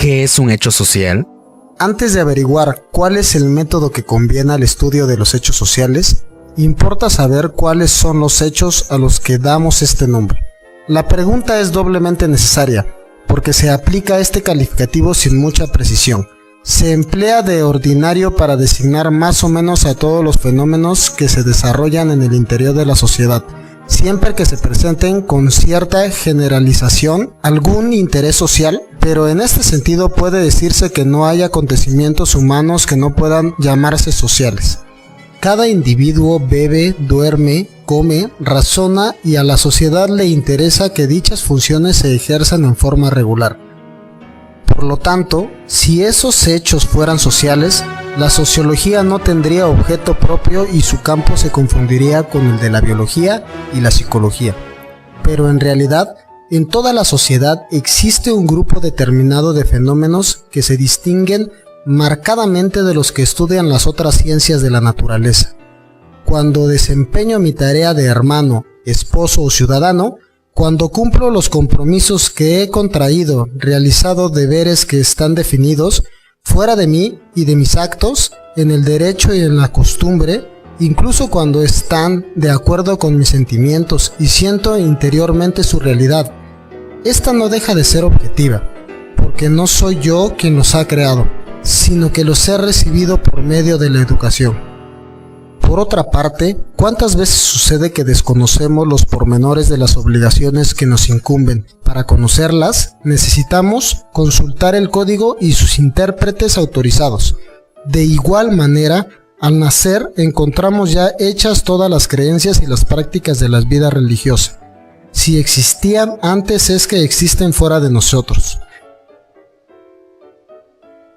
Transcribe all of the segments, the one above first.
¿Qué es un hecho social? Antes de averiguar cuál es el método que conviene al estudio de los hechos sociales, importa saber cuáles son los hechos a los que damos este nombre. La pregunta es doblemente necesaria, porque se aplica este calificativo sin mucha precisión. Se emplea de ordinario para designar más o menos a todos los fenómenos que se desarrollan en el interior de la sociedad, siempre que se presenten con cierta generalización algún interés social, pero en este sentido puede decirse que no hay acontecimientos humanos que no puedan llamarse sociales. Cada individuo bebe, duerme, come, razona y a la sociedad le interesa que dichas funciones se ejerzan en forma regular. Por lo tanto, si esos hechos fueran sociales, la sociología no tendría objeto propio y su campo se confundiría con el de la biología y la psicología. Pero en realidad, en toda la sociedad existe un grupo determinado de fenómenos que se distinguen marcadamente de los que estudian las otras ciencias de la naturaleza. Cuando desempeño mi tarea de hermano, esposo o ciudadano, cuando cumplo los compromisos que he contraído, realizado deberes que están definidos, fuera de mí y de mis actos, en el derecho y en la costumbre, incluso cuando están de acuerdo con mis sentimientos y siento interiormente su realidad, esta no deja de ser objetiva, porque no soy yo quien los ha creado, sino que los he recibido por medio de la educación. Por otra parte, ¿cuántas veces sucede que desconocemos los pormenores de las obligaciones que nos incumben? Para conocerlas, necesitamos consultar el código y sus intérpretes autorizados. De igual manera, al nacer encontramos ya hechas todas las creencias y las prácticas de la vida religiosa. Si existían antes es que existen fuera de nosotros.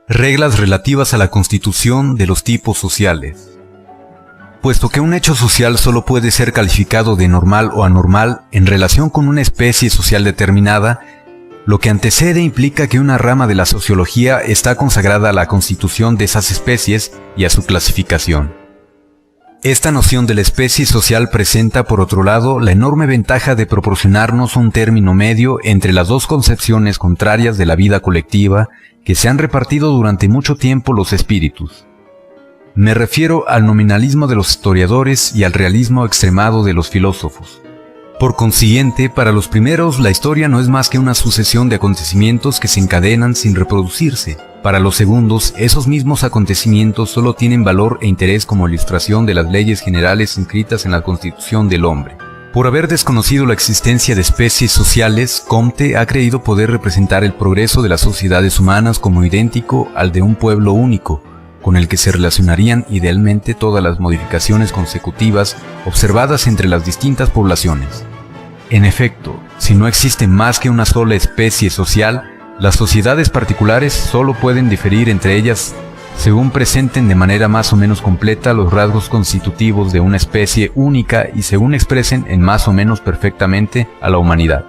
Reglas relativas a la constitución de los tipos sociales. Puesto que un hecho social solo puede ser calificado de normal o anormal en relación con una especie social determinada, lo que antecede implica que una rama de la sociología está consagrada a la constitución de esas especies y a su clasificación. Esta noción de la especie social presenta, por otro lado, la enorme ventaja de proporcionarnos un término medio entre las dos concepciones contrarias de la vida colectiva que se han repartido durante mucho tiempo los espíritus. Me refiero al nominalismo de los historiadores y al realismo extremado de los filósofos. Por consiguiente, para los primeros la historia no es más que una sucesión de acontecimientos que se encadenan sin reproducirse. Para los segundos, esos mismos acontecimientos solo tienen valor e interés como ilustración de las leyes generales inscritas en la Constitución del hombre. Por haber desconocido la existencia de especies sociales, Comte ha creído poder representar el progreso de las sociedades humanas como idéntico al de un pueblo único, con el que se relacionarían idealmente todas las modificaciones consecutivas observadas entre las distintas poblaciones. En efecto, si no existe más que una sola especie social, las sociedades particulares solo pueden diferir entre ellas según presenten de manera más o menos completa los rasgos constitutivos de una especie única y según expresen en más o menos perfectamente a la humanidad.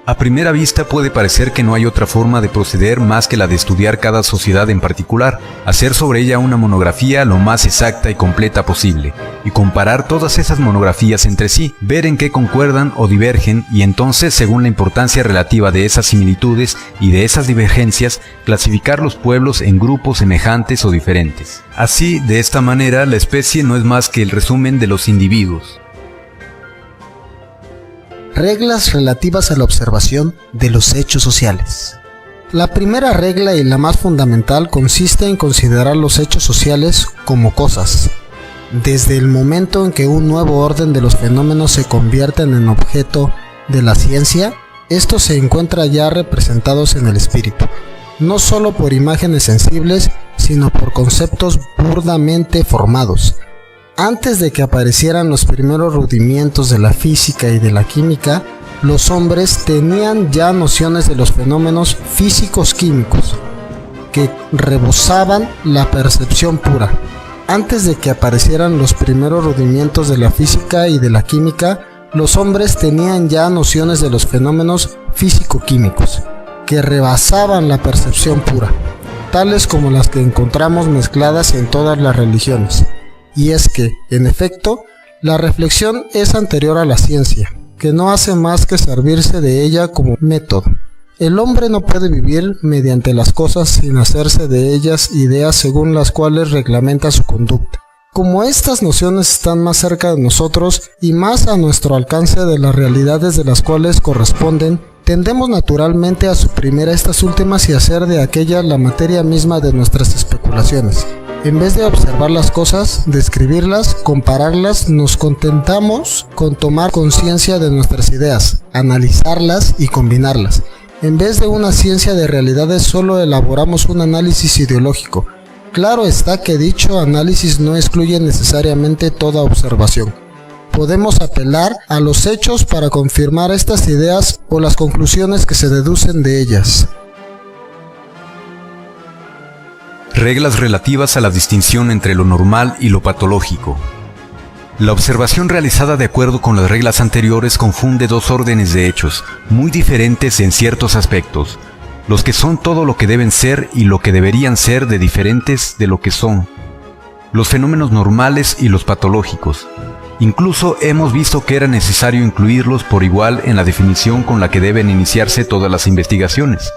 A primera vista puede parecer que no hay otra forma de proceder más que la de estudiar cada sociedad en particular, hacer sobre ella una monografía lo más exacta y completa posible, y comparar todas esas monografías entre sí, ver en qué concuerdan o divergen, y entonces, según la importancia relativa de esas similitudes y de esas divergencias, clasificar los pueblos en grupos semejantes o diferentes. Así, de esta manera, la especie no es más que el resumen de los individuos. Reglas relativas a la observación de los hechos sociales. La primera regla y la más fundamental consiste en considerar los hechos sociales como cosas. Desde el momento en que un nuevo orden de los fenómenos se convierten en objeto de la ciencia, estos se encuentran ya representados en el espíritu, no solo por imágenes sensibles, sino por conceptos burdamente formados. Antes de que aparecieran los primeros rudimientos de la física y de la química, los hombres tenían ya nociones de los fenómenos físicos-químicos, que rebosaban la percepción pura. Antes de que aparecieran los primeros rudimientos de la física y de la química, los hombres tenían ya nociones de los fenómenos físico-químicos, que rebasaban la percepción pura, tales como las que encontramos mezcladas en todas las religiones. Y es que, en efecto, la reflexión es anterior a la ciencia, que no hace más que servirse de ella como método. El hombre no puede vivir mediante las cosas sin hacerse de ellas ideas según las cuales reglamenta su conducta. Como estas nociones están más cerca de nosotros y más a nuestro alcance de las realidades de las cuales corresponden, tendemos naturalmente a suprimir a estas últimas y hacer de aquellas la materia misma de nuestras especulaciones. En vez de observar las cosas, describirlas, compararlas, nos contentamos con tomar conciencia de nuestras ideas, analizarlas y combinarlas. En vez de una ciencia de realidades, solo elaboramos un análisis ideológico. Claro está que dicho análisis no excluye necesariamente toda observación. Podemos apelar a los hechos para confirmar estas ideas o las conclusiones que se deducen de ellas. Reglas relativas a la distinción entre lo normal y lo patológico. La observación realizada de acuerdo con las reglas anteriores confunde dos órdenes de hechos, muy diferentes en ciertos aspectos, los que son todo lo que deben ser y lo que deberían ser de diferentes de lo que son, los fenómenos normales y los patológicos. Incluso hemos visto que era necesario incluirlos por igual en la definición con la que deben iniciarse todas las investigaciones.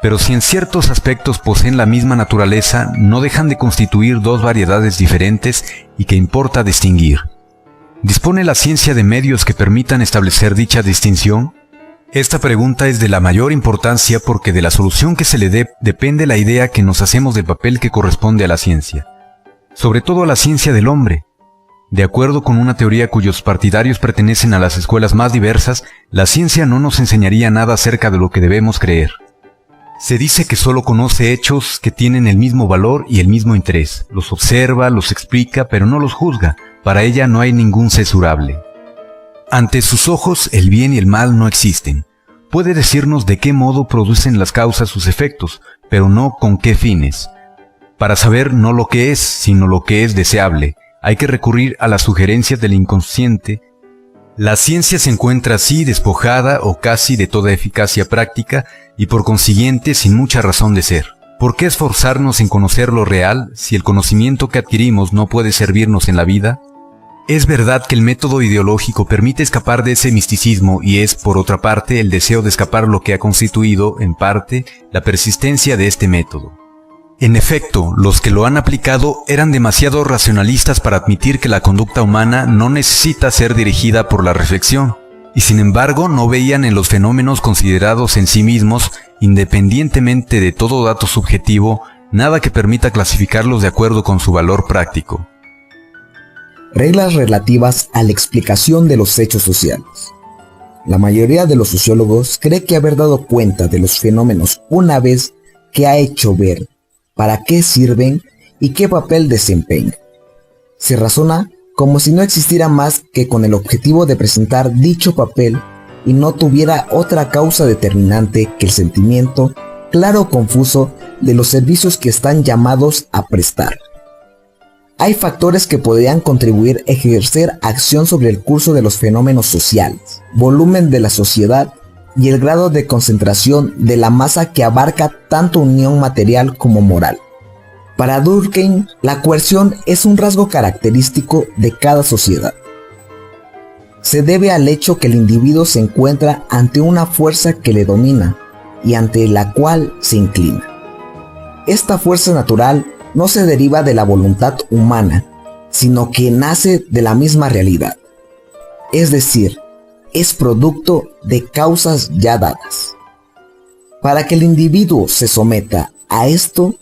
Pero si en ciertos aspectos poseen la misma naturaleza, no dejan de constituir dos variedades diferentes y que importa distinguir. ¿Dispone la ciencia de medios que permitan establecer dicha distinción? Esta pregunta es de la mayor importancia porque de la solución que se le dé depende la idea que nos hacemos del papel que corresponde a la ciencia, sobre todo a la ciencia del hombre. De acuerdo con una teoría cuyos partidarios pertenecen a las escuelas más diversas, la ciencia no nos enseñaría nada acerca de lo que debemos creer. Se dice que solo conoce hechos que tienen el mismo valor y el mismo interés. Los observa, los explica, pero no los juzga. Para ella no hay ningún censurable. Ante sus ojos, el bien y el mal no existen. Puede decirnos de qué modo producen las causas sus efectos, pero no con qué fines. Para saber no lo que es, sino lo que es deseable, hay que recurrir a las sugerencias del inconsciente. La ciencia se encuentra así despojada o casi de toda eficacia práctica y por consiguiente sin mucha razón de ser. ¿Por qué esforzarnos en conocer lo real si el conocimiento que adquirimos no puede servirnos en la vida? Es verdad que el método ideológico permite escapar de ese misticismo y es, por otra parte, el deseo de escapar lo que ha constituido, en parte, la persistencia de este método. En efecto, los que lo han aplicado eran demasiado racionalistas para admitir que la conducta humana no necesita ser dirigida por la reflexión, y sin embargo no veían en los fenómenos considerados en sí mismos, independientemente de todo dato subjetivo, nada que permita clasificarlos de acuerdo con su valor práctico. Reglas relativas a la explicación de los hechos sociales. La mayoría de los sociólogos cree que haber dado cuenta de los fenómenos una vez que ha hecho ver para qué sirven y qué papel desempeñan. Se razona como si no existiera más que con el objetivo de presentar dicho papel y no tuviera otra causa determinante que el sentimiento, claro o confuso, de los servicios que están llamados a prestar. Hay factores que podrían contribuir a ejercer acción sobre el curso de los fenómenos sociales, volumen de la sociedad y el grado de concentración de la masa que abarca tanto unión material como moral. Para Durkheim, la coerción es un rasgo característico de cada sociedad. Se debe al hecho que el individuo se encuentra ante una fuerza que le domina y ante la cual se inclina. Esta fuerza natural no se deriva de la voluntad humana, sino que nace de la misma realidad. Es decir, es producto de causas ya dadas. Para que el individuo se someta a esto,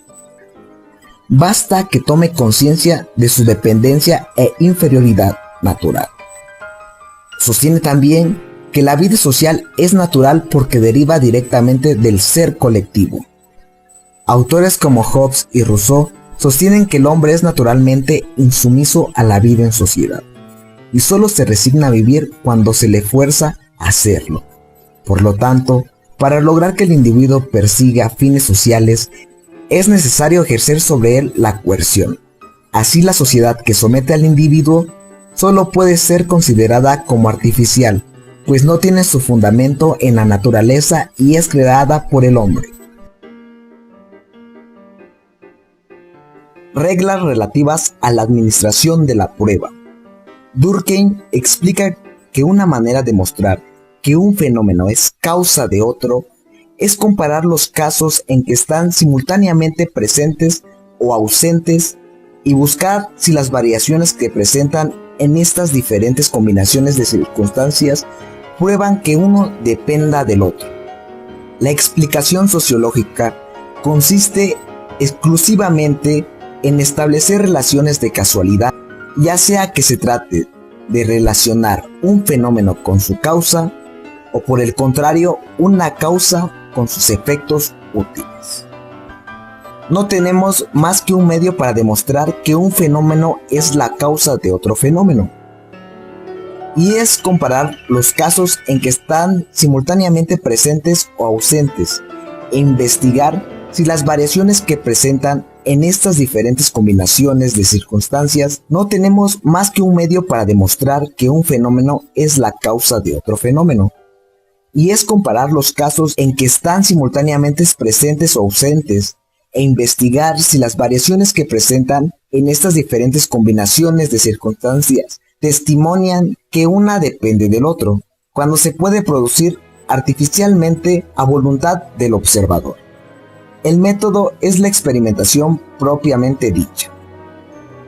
basta que tome conciencia de su dependencia e inferioridad natural. Sostiene también que la vida social es natural porque deriva directamente del ser colectivo. Autores como Hobbes y Rousseau sostienen que el hombre es naturalmente insumiso a la vida en sociedad y solo se resigna a vivir cuando se le fuerza a hacerlo. Por lo tanto, para lograr que el individuo persiga fines sociales, es necesario ejercer sobre él la coerción. Así la sociedad que somete al individuo solo puede ser considerada como artificial, pues no tiene su fundamento en la naturaleza y es creada por el hombre. Reglas relativas a la administración de la prueba. Durkheim explica que una manera de mostrar que un fenómeno es causa de otro es comparar los casos en que están simultáneamente presentes o ausentes y buscar si las variaciones que presentan en estas diferentes combinaciones de circunstancias prueban que uno dependa del otro. La explicación sociológica consiste exclusivamente en establecer relaciones de casualidad, ya sea que se trate de relacionar un fenómeno con su causa o por el contrario una causa con sus efectos útiles. No tenemos más que un medio para demostrar que un fenómeno es la causa de otro fenómeno, y es comparar los casos en que están simultáneamente presentes o ausentes e investigar si las variaciones que presentan en estas diferentes combinaciones de circunstancias. No tenemos más que un medio para demostrar que un fenómeno es la causa de otro fenómeno, y es comparar los casos en que están simultáneamente presentes o ausentes e investigar si las variaciones que presentan en estas diferentes combinaciones de circunstancias testimonian que una depende del otro, cuando se puede producir artificialmente a voluntad del observador. El método es la experimentación propiamente dicha,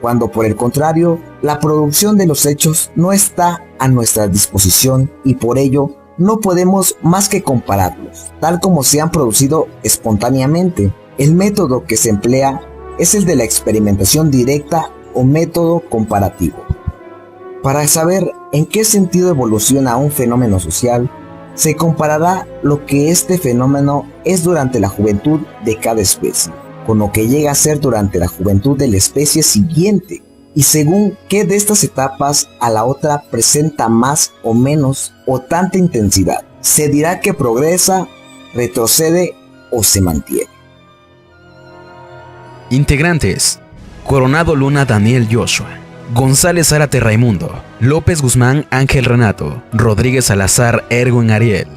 cuando por el contrario, la producción de los hechos no está a nuestra disposición y por ello no podemos más que compararlos, tal como se han producido espontáneamente. El método que se emplea es el de la experimentación directa o método comparativo. Para saber en qué sentido evoluciona un fenómeno social, se comparará lo que este fenómeno es durante la juventud de cada especie, con lo que llega a ser durante la juventud de la especie siguiente, y según qué de estas etapas a la otra presenta más o menos o tanta intensidad, se dirá que progresa, retrocede o se mantiene. Integrantes: Coronado Luna Daniel Joshua, González Zárate Raimundo, López Guzmán Ángel Renato, Rodríguez Salazar Erwin Ariel,